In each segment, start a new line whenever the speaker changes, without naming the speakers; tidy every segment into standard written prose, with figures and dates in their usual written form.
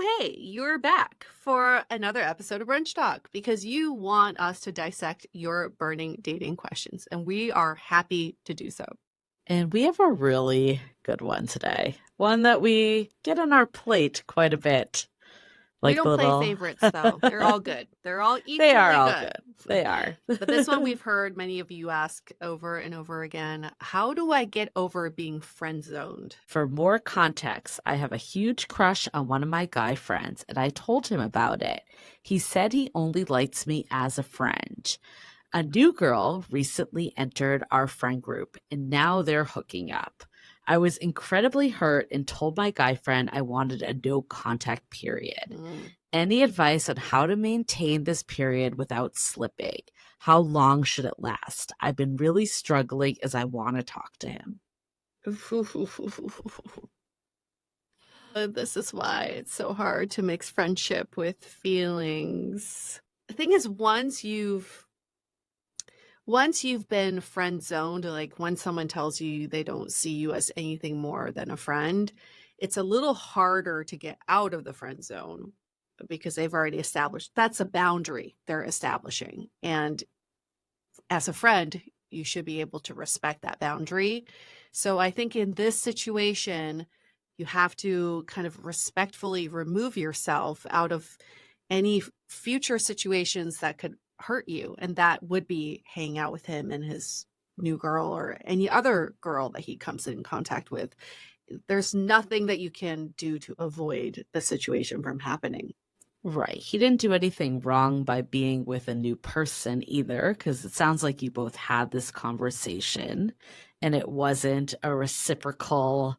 hey, you're back for another episode of Brunch Talk because you want us to dissect your burning dating questions, and we are happy to do so.
And we have a really good one today. One that we get on our plate quite a bit.
We
Like
don't
the
play
little
favorites, though. They're all good. They're all
They are
equally
all
good.
good. They are.
But this one we've heard many of you ask over and over again. How do I get over being friend zoned?
For more context, I have a huge crush on one of my guy friends, and I told him about it. He said he only likes me as a friend. A new girl recently entered our friend group, and now they're hooking up. I was incredibly hurt and told my guy friend I wanted a no contact period.
Mm.
Any advice on how to maintain this period without slipping? How long should it last? I've been really struggling as I want to talk to him.
This is why it's so hard to mix friendship with feelings. The thing is, once you've been friend zoned, like when someone tells you they don't see you as anything more than a friend, it's a little harder to get out of the friend zone because they've already established that's a boundary they're establishing. And as a friend, you should be able to respect that boundary. So I think in this situation, you have to kind of respectfully remove yourself out of any future situations that could hurt you. And that would be hanging out with him and his new girl or any other girl that he comes in contact with. There's nothing that you can do to avoid the situation from happening.
Right. He didn't do anything wrong by being with a new person either, because it sounds like you both had this conversation and it wasn't a reciprocal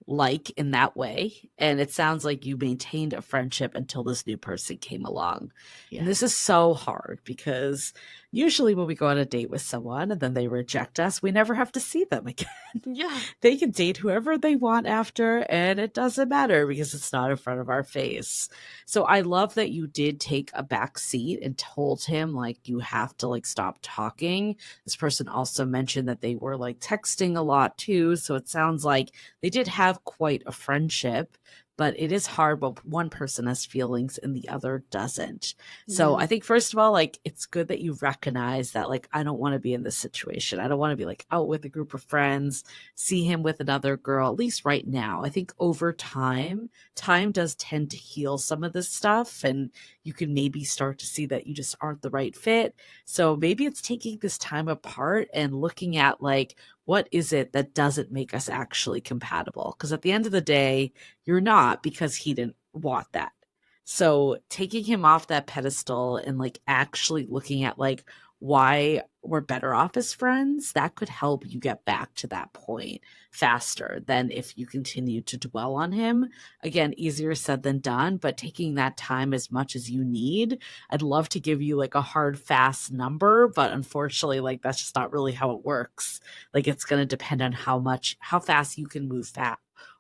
like in that way. And it sounds like you maintained a friendship until this new person came along.
Yeah.
And this is so hard because usually when we go on a date with someone and then they reject us, we never have to see them again.
Yeah.
They can date whoever they want after, and it doesn't matter because it's not in front of our face. So I love that you did take a back seat and told him, like, you have to, like, stop talking. This person also mentioned that they were, like, texting a lot too. So it sounds like they did have quite a friendship, but it is hard when one person has feelings and the other doesn't. So I think, first of all, like, it's good that you recognize that, like, I don't want to be in this situation. I don't want to be, like, out with a group of friends, see him with another girl, at least right now. I think over time does tend to heal some of this stuff, and you can maybe start to see that you just aren't the right fit. So maybe it's taking this time apart and looking at, like, what is it that doesn't make us actually compatible? Because at the end of the day, you're not, because he didn't want that. So taking him off that pedestal and, like, actually looking at, like, why we're better off as friends, that could help you get back to that point faster than if you continue to dwell on him. Again, easier said than done, but taking that time as much as you need. I'd love to give you, like, a hard, fast number, but unfortunately, like, that's just not really how it works. Like, it's going to depend on how fast you can move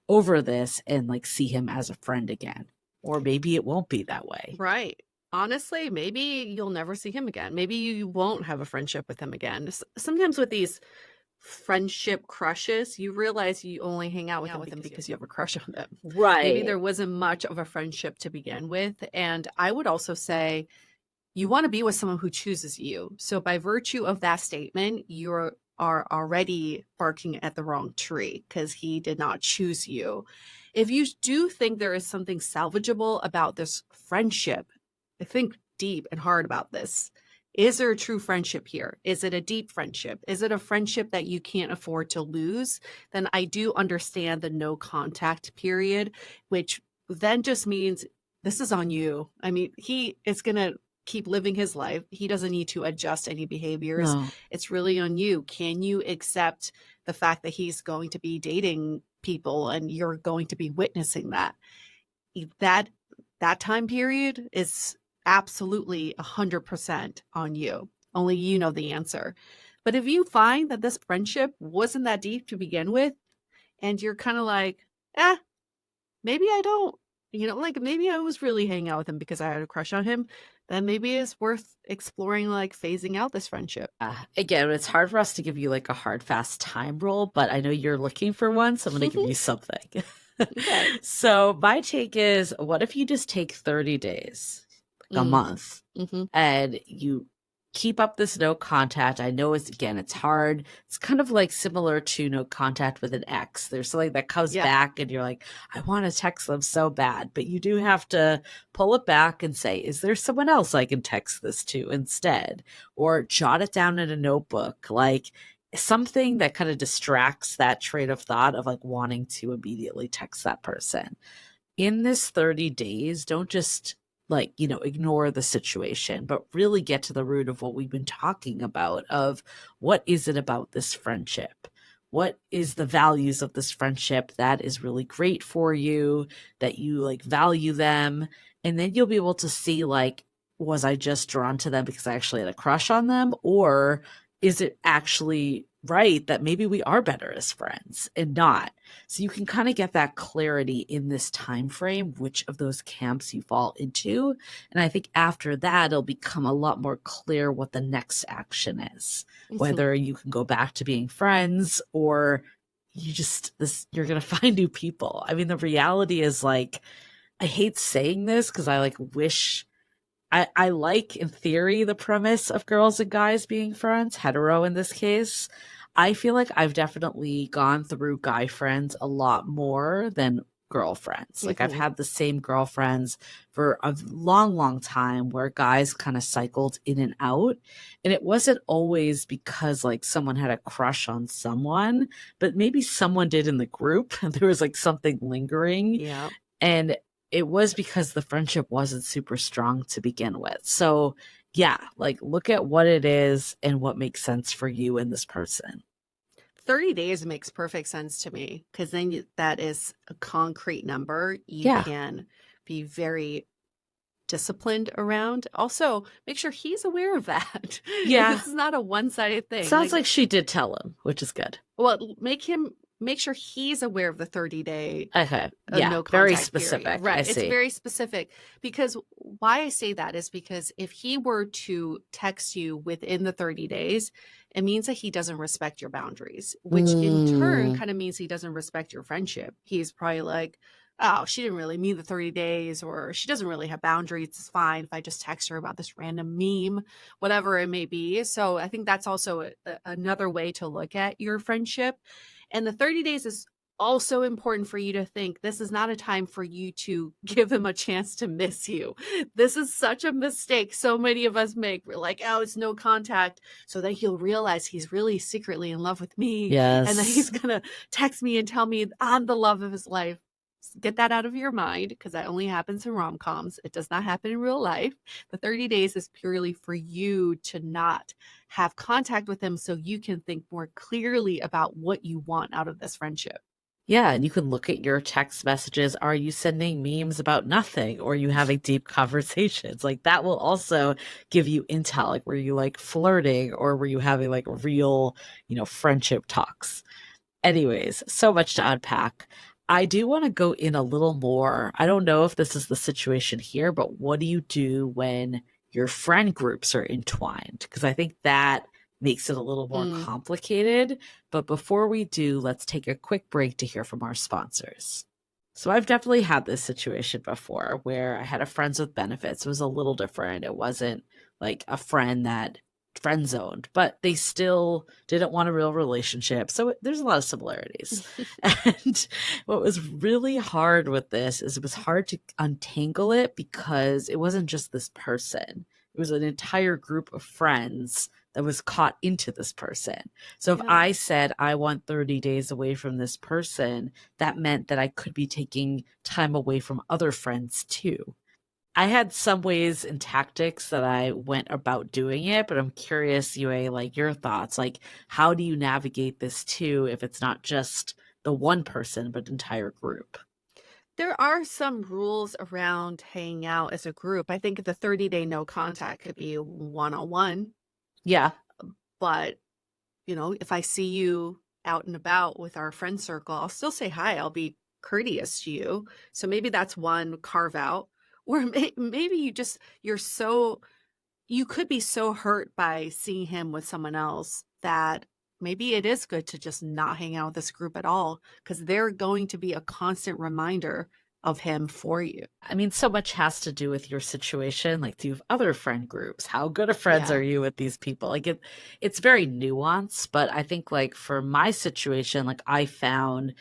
over this and, like, see him as a friend again. Or maybe it won't be that way.
Right. Honestly, maybe you'll never see him again. Maybe you won't have a friendship with him again. Sometimes with these friendship crushes, you realize you only hang out with them because you have a crush on them.
Right.
Maybe there wasn't much of a friendship to begin with. And I would also say you want to be with someone who chooses you. So by virtue of that statement, you are already barking at the wrong tree because he did not choose you. If you do think there is something salvageable about this friendship, I think deep and hard about this. Is there a true friendship here? Is it a deep friendship? Is it a friendship that you can't afford to lose? Then I do understand the no contact period, which then just means this is on you. I mean, he is going to keep living his life. He doesn't need to adjust any behaviors.
No.
It's really on you. Can you accept the fact that he's going to be dating people and you're going to be witnessing that? That time period is absolutely 100% on you. Only you know the answer. But if you find that this friendship wasn't that deep to begin with, and you're kind of like, maybe I don't, like maybe I was really hanging out with him because I had a crush on him, then maybe it's worth exploring, like, phasing out this friendship.
Again, it's hard for us to give you, like, a hard, fast time rule, but I know you're looking for one, so I'm going to give you something.
Okay.
So my take is, what if you just take 30 days, like a
Mm,
month,
mhm.
and you keep up this no contact? I know it's hard. It's kind of like similar to no contact with an ex. There's something that comes
Yeah.
back and you're like, I want to text them so bad, but you do have to pull it back and say, is there someone else I can text this to instead? Or jot it down in a notebook, like something that kind of distracts that train of thought of like wanting to immediately text that person. In this 30 days, don't just like, ignore the situation, but really get to the root of what we've been talking about of what is it about this friendship? What is the values of this friendship that is really great for you, that you like value them? And then you'll be able to see like, was I just drawn to them because I actually had a crush on them? Or is it actually right that maybe we are better as friends and not? So you can kind of get that clarity in this time frame, which of those camps you fall into. And I think after that, it'll become a lot more clear what the next action is,
Mhm.
whether you can go back to being friends or you're going to find new people. I mean, the reality is like, I hate saying this because I like wish I like in theory the premise of girls and guys being friends, hetero in this case. I feel like I've definitely gone through guy friends a lot more than girlfriends. Like I've
Mhm.
had the same girlfriends for a long, long time where guys kind of cycled in and out. And it wasn't always because like someone had a crush on someone, but maybe someone did in the group. There was like something lingering.
Yeah.
And it was because the friendship wasn't super strong to begin with. So, yeah, like look at what it is and what makes sense for you and this person.
30 days makes perfect sense to me because then that is a concrete number you
Yeah.
can be very disciplined around. Also, make sure he's aware of that.
Yeah.
This is not a one-sided thing.
Sounds
Like,
like she did tell him, which is good.
well, make sure he's aware of the 30-day
Okay. Yeah.
no
Very
contact period.
specific. I
Right. It's
see.
very specific because why I say that is because if he were to text you within the 30 days, it means that he doesn't respect your boundaries, which in turn
Mm,
kind of means he doesn't respect your friendship. He's probably like, oh, she didn't really mean the 30 days, or she doesn't really have boundaries. It's fine if I just text her about this random meme, whatever it may be. So I think that's also another way to look at your friendship. And the 30 days is also important for you to think this is not a time for you to give him a chance to miss you. This is such a mistake so many of us make. We're like, oh, it's no contact. So that he'll realize he's really secretly in love with me. And then he's
yes.
going to text me and tell me I'm the love of his life. Get that out of your mind because that only happens in rom coms. It does not happen in real life. The 30 days is purely for you to not have contact with him so you can think more clearly about what you want out of this friendship.
Yeah, and you can look at your text messages. Are you sending memes about nothing or are you having deep conversations? Like that will also give you intel. Like were you like flirting or were you having like real, friendship talks? Anyways, so much to unpack. I do want to go in a little more. I don't know if this is the situation here, but what do you do when your friend groups are entwined? Because I think that makes it a little more
Mm,
complicated. But before we do, let's take a quick break to hear from our sponsors. So I've definitely had this situation before where I had a friends with benefits. It was a little different. It wasn't like a friend that friend zoned, but they still didn't want a real relationship. So there's a lot of similarities. And what was really hard with this is it was hard to untangle it because it wasn't just this person. It was an entire group of friends that was caught into this person. So if
yeah.
I said I want 30 days away from this person, that meant that I could be taking time away from other friends too. I had some ways and tactics that I went about doing it, but I'm curious, Yue, like your thoughts. Like, how do you navigate this too if it's not just the one person, but entire group?
There are some rules around hanging out as a group. I think the 30-day no contact could be one on one,
Yeah.
but if I see you out and about with our friend circle, I'll still say hi. I'll be courteous to you. So maybe that's one carve out. Or maybe you could be so hurt by seeing him with someone else that maybe it is good to just not hang out with this group at all because they're going to be a constant reminder of him for you.
I mean, so much has to do with your situation. Like, do you have other friend groups? How good of friends
Yeah.
are you with these people? Like it's very nuanced, but I think like for my situation, like I found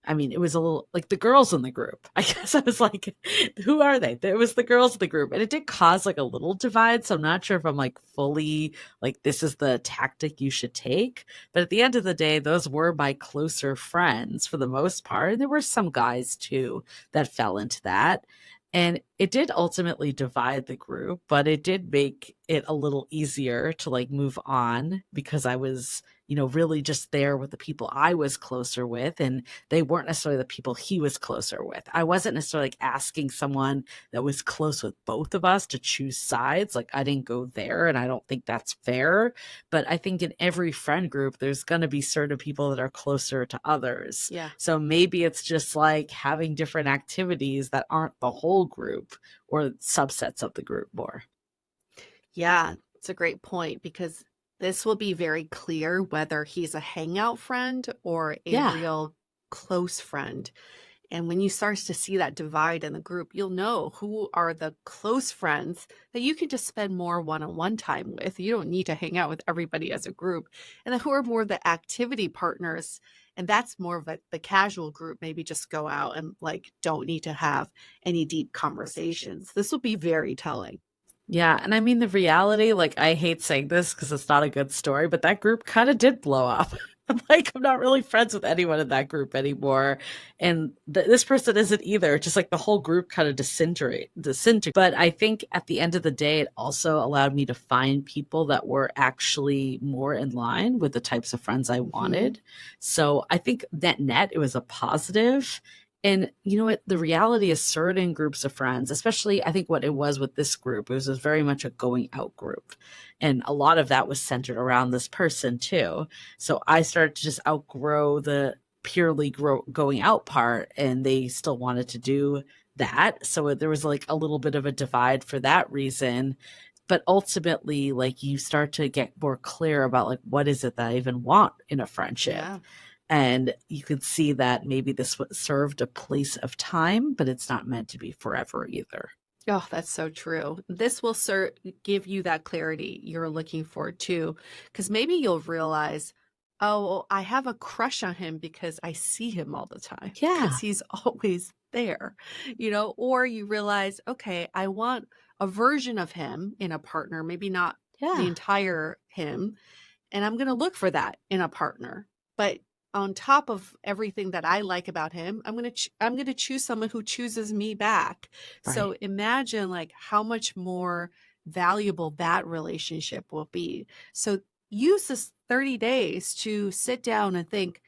I mean, it was a little like the girls in the group. I guess I was like, who are they? It was the girls in the group. And it did cause like a little divide. So I'm not sure if I'm like fully like, this is the tactic you should take. But at the end of the day, those were my closer friends for the most part. And there were some guys too that fell into that. And it did ultimately divide the group, but it did make it a little easier to like move on because I was, really just there with the people I was closer with. And they weren't necessarily the people he was closer with. I wasn't necessarily like asking someone that was close with both of us to choose sides. Like I didn't go there and I don't think that's fair. But I think in every friend group, there's going to be certain people that are closer to others.
Yeah.
So maybe it's just like having different activities that aren't the whole group or subsets of the group more.
Yeah. It's a great point because this will be very clear whether he's a hangout friend or a
Yeah.
real close friend. And when you start to see that divide in the group, you'll know who are the close friends that you can just spend more one-on-one time with. You don't need to hang out with everybody as a group. And then who are more the activity partners. And that's more of the casual group, maybe just go out and like don't need to have any deep conversations. This will be very telling.
Yeah, and I mean the reality, like I hate saying this because it's not a good story, but that group kind of did blow up. I'm like, I'm not really friends with anyone in that group anymore, and this person isn't either. Just like the whole group kind of disintegrate. But I think at the end of the day, it also allowed me to find people that were actually more in line with the types of friends I wanted. So I think net, it was a positive. And you know what? The reality is certain groups of friends, especially I think what it was with this group, it was very much a going out group. And a lot of that was centered around this person too. So I started to just outgrow the purely going out part and they still wanted to do that. So there was like a little bit of a divide for that reason. But ultimately, like you start to get more clear about like, what is it that I even want in a friendship?
Yeah.
And you can see that maybe this served a place of time, but it's not meant to be forever either.
Oh, that's so true. This will give you that clarity you're looking for too, because maybe you'll realize, oh, well, I have a crush on him because I see him all the time, because
Yeah.
he's always there, or you realize, okay, I want a version of him in a partner, maybe not the
Yeah.
entire him, and I'm going to look for that in a partner. But on top of everything that I like about him, I'm going to choose someone who chooses me back. So
Right.
imagine like how much more valuable that relationship will be. So use this 30 days to sit down and think,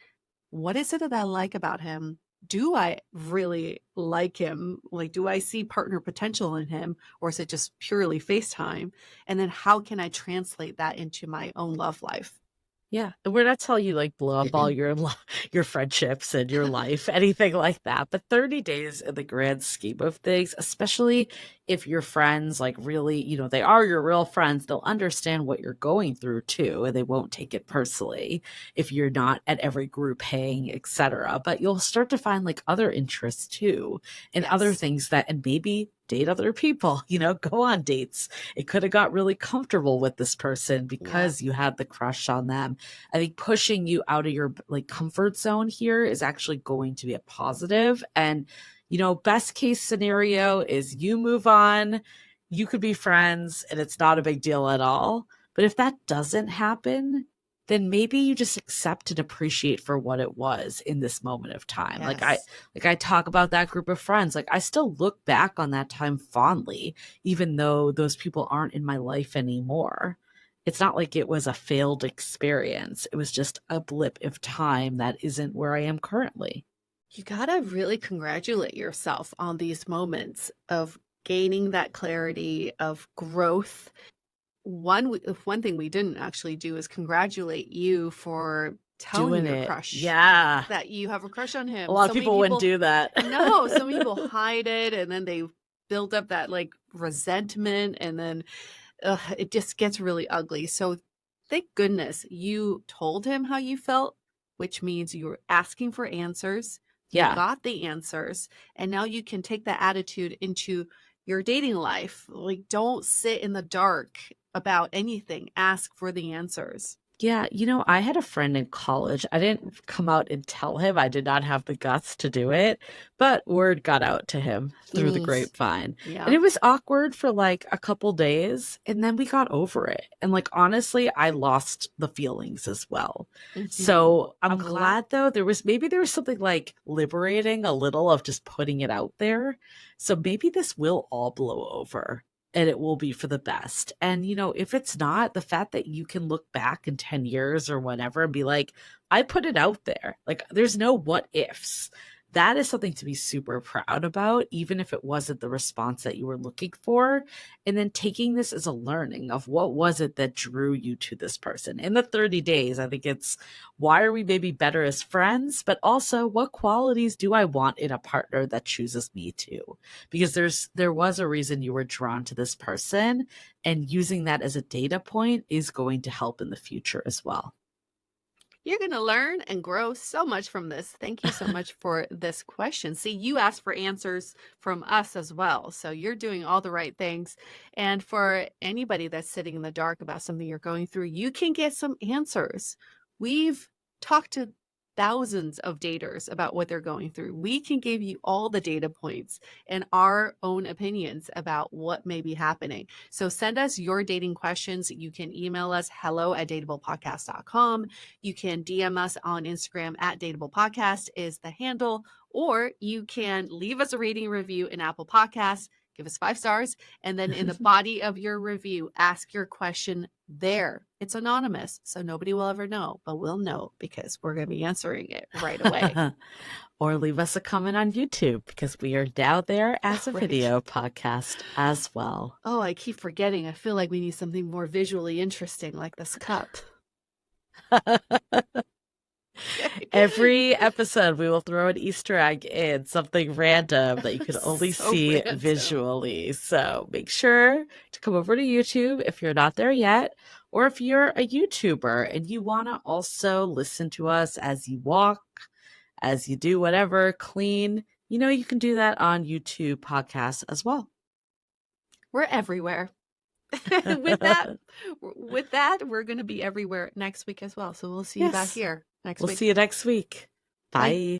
what is it that I like about him? Do I really like him? Like, do I see partner potential in him, or is it just purely FaceTime? And then how can I translate that into my own love life?
Yeah, and we're not telling you like blow up all your friendships and your life, anything like that. But 30 days in the grand scheme of things, especially if your friends like really, they are your real friends, they'll understand what you're going through too, and they won't take it personally if you're not at every group hang, etc. But you'll start to find like other interests too, and other
Yes.
things that, and maybe date other people, go on dates. It could have got really comfortable with this person
Yeah.
because you had the crush on them. I think pushing you out of your like comfort zone here is actually going to be a positive. And, best case scenario is you move on, you could be friends, and it's not a big deal at all. But if that doesn't happen, then maybe you just accept and appreciate for what it was in this moment of time.
Yes.
Like I talk about that group of friends, like I still look back on that time fondly, even though those people aren't in my life anymore. It's not like it was a failed experience. It was just a blip of time that isn't where I am currently.
You got to really congratulate yourself on these moments of gaining that clarity of growth. One thing we didn't actually do is congratulate you for telling
Doing
your
it.
crush
Yeah.
that you have a crush on
A
him.
lot of
So many
people wouldn't
people
do that.
no, so many people hide it and then they build up that like resentment and then it just gets really ugly. So Thank goodness you told him how you felt, which means you were asking for answers. You
Yeah.
got the answers, and now you can take that attitude into your dating life. Like, don't sit in the dark about anything. Ask for the answers.
Yeah, I had a friend in college. I didn't come out and tell him. I did not have the guts to do it, but word got out to him through the
Mm,
grapevine. And
yeah.
it was awkward for like a couple days, and then we got over it. And like honestly, I lost the feelings as well.
Mhm.
So I'm
I'm glad.
glad though there was something like liberating a little of just putting it out there. So maybe this will all blow over and it will be for the best. And, if it's not, the fact that you can look back in 10 years or whatever and be like, I put it out there. Like, there's no what ifs. That is something to be super proud about, even if it wasn't the response that you were looking for. And then taking this as a learning of what was it that drew you to this person. In the 30 days, I think it's why are we maybe better as friends, but also what qualities do I want in a partner that chooses me too? Because there was a reason you were drawn to this person, and using that as a data point is going to help in the future as well.
You're going to learn and grow so much from this. Thank you so much for this question. See, you asked for answers from us as well. So you're doing all the right things. And for anybody that's sitting in the dark about something you're going through, you can get some answers. We've talked to thousands of daters about what they're going through. We can give you all the data points and our own opinions about what may be happening. So send us your dating questions. You can email us hello@dateablepodcast.com. You can DM us on Instagram @dateablepodcast is the handle, or you can leave us a rating review in Apple Podcasts, give us 5 stars, and then in the body of your review, ask your question there. It's anonymous, so nobody will ever know, but we'll know because we're going to be answering it right away.
Or leave us a comment on YouTube because we are now there as a
Right.
video podcast as well.
Oh, I keep forgetting. I feel like we need something more visually interesting like this cup.
Every episode, we will throw an Easter egg in, something random that you can only
So
see
random.
visually. So make sure to come over to YouTube if you're not there yet, or if you're a YouTuber and you want to also listen to us as you walk, as you do whatever, clean, you can do that on YouTube podcasts as well.
We're everywhere. with that with that, we're going to be everywhere next week as well. So we'll see you back
Yes.
here next
We'll
week.
see you next week.
Bye.
Bye.